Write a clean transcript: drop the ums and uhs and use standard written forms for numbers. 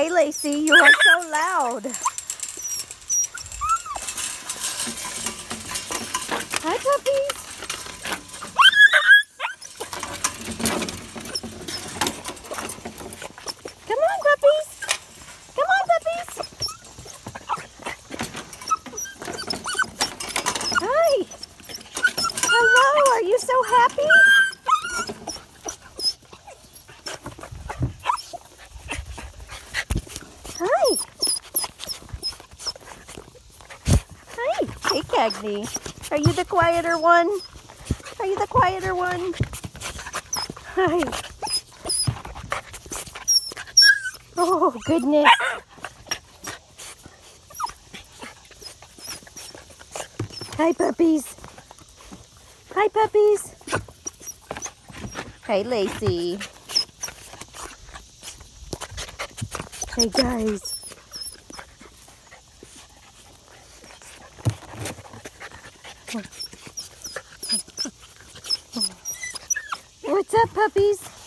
Hey, Lacey, you are so loud. Hi, puppies. Come on, puppies. Come on, puppies. Hi. Hello, are you so happy? Hi. Hi. Hey, Cagney. Are you the quieter one? Are you the quieter one? Hi. Oh, goodness. Hi, puppies. Hi, puppies. Hey, Lacey. Hey, guys. What's up, puppies?